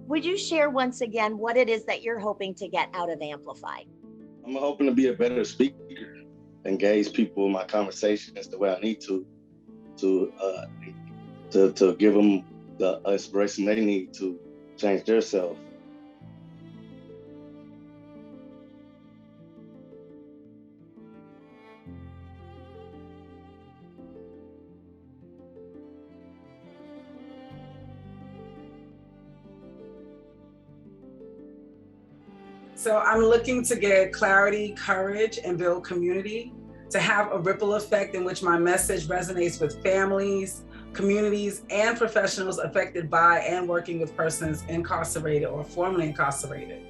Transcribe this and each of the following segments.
Would you share once again what it is that you're hoping to get out of Amplify? I'm hoping to be a better speaker, engage people in my conversations the way I need to give them the inspiration they need to change their self. So I'm looking to get clarity, courage, and build community, to have a ripple effect in which my message resonates with families, communities, and professionals affected by and working with persons incarcerated or formerly incarcerated.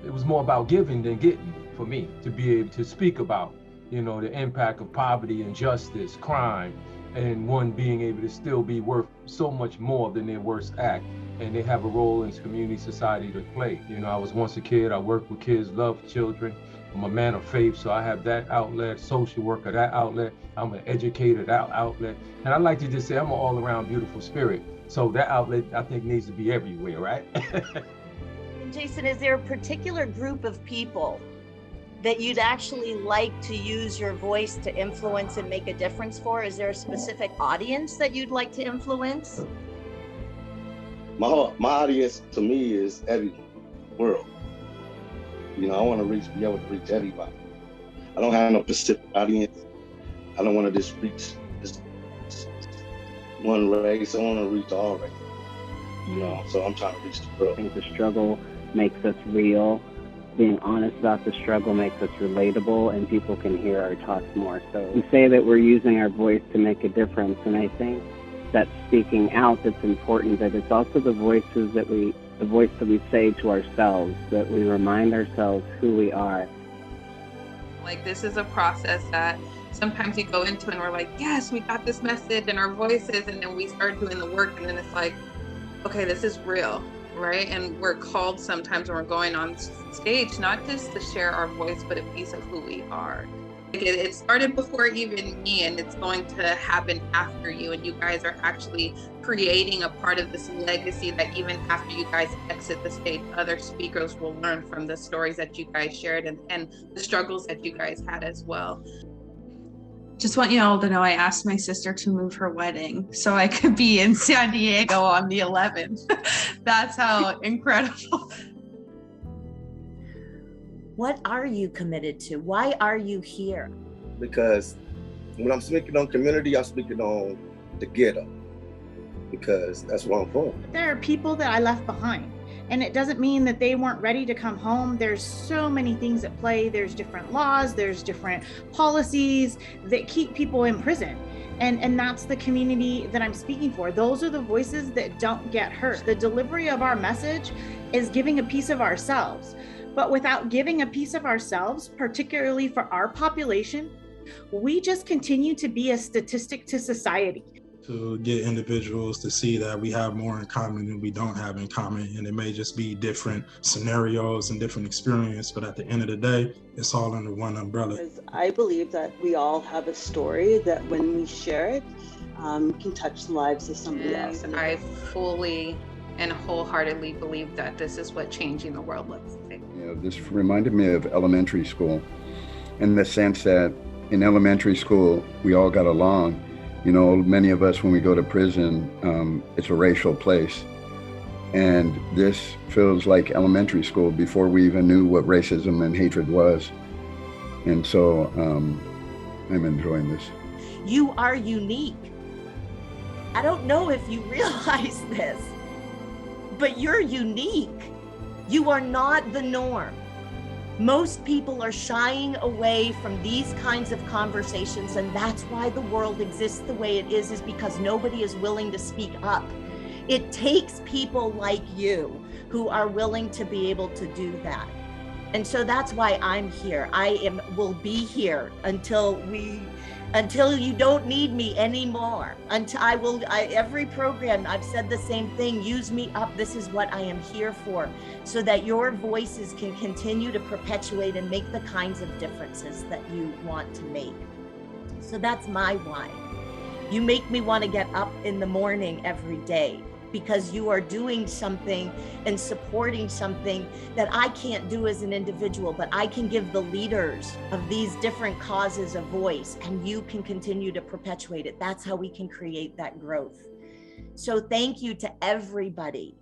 It was more about giving than getting for me, to be able to speak about, the impact of poverty, injustice, crime, and one being able to still be worth so much more than their worst act. And they have a role in community, society to play. I was once a kid, I worked with kids, love children. I'm a man of faith, so I have that outlet, social worker, that outlet. I'm an educator, that outlet. And I like to just say I'm an all-around beautiful spirit. So that outlet, I think, needs to be everywhere, right? Jason, is there a particular group of people that you'd actually like to use your voice to influence and make a difference for? Is there a specific audience that you'd like to influence? My audience, to me, is everyone, the world. I want to be able to reach everybody. I don't have no specific audience. I don't want to just reach just one race. I want to reach all races. So I'm trying to reach the world. I think the struggle makes us real. Being honest about the struggle makes us relatable, and people can hear our talks more. So we say that we're using our voice to make a difference, and I think that speaking out that's important, that it's also the voice that we say to ourselves, that we remind ourselves who we are. Like, this is a process that sometimes we go into and we're like, yes, we got this message and our voices, and then we start doing the work, and then it's like, okay, this is real. Right? And we're called sometimes when we're going on stage, not just to share our voice, but a piece of who we are. It started before even me, and it's going to happen after you. And you guys are actually creating a part of this legacy that even after you guys exit the stage, other speakers will learn from the stories that you guys shared and the struggles that you guys had as well. Just want you all to know I asked my sister to move her wedding so I could be in San Diego on the 11th. That's how incredible. What are you committed to? Why are you here? Because when I'm speaking on community, I'm speaking on the ghetto, because that's where I'm from. There are people that I left behind. And it doesn't mean that they weren't ready to come home. There's so many things at play. There's different laws, there's different policies that keep people in prison. And that's the community that I'm speaking for. Those are the voices that don't get heard. The delivery of our message is giving a piece of ourselves. But without giving a piece of ourselves, particularly for our population, we just continue to be a statistic to society. To get individuals to see that we have more in common than we don't have in common. And it may just be different scenarios and different experience, but at the end of the day, it's all under one umbrella. I believe that we all have a story that when we share it, can touch the lives of somebody else. I fully and wholeheartedly believe that this is what changing the world looks like. This reminded me of elementary school, in the sense that in elementary school, we all got along. Many of us, when we go to prison, it's a racial place. And this feels like elementary school before we even knew what racism and hatred was. And so I'm enjoying this. You are unique. I don't know if you realize this, but you're unique. You are not the norm. Most people are shying away from these kinds of conversations, and that's why the world exists the way it is because nobody is willing to speak up. It takes people like you who are willing to be able to do that. And so that's why I'm here. Will be here until you don't need me anymore. Until every program, I've said the same thing, use me up. This is what I am here for, so that your voices can continue to perpetuate and make the kinds of differences that you want to make. So that's my why. You make me want to get up in the morning every day, because you are doing something and supporting something that I can't do as an individual, but I can give the leaders of these different causes a voice, and you can continue to perpetuate it. That's how we can create that growth. So thank you to everybody.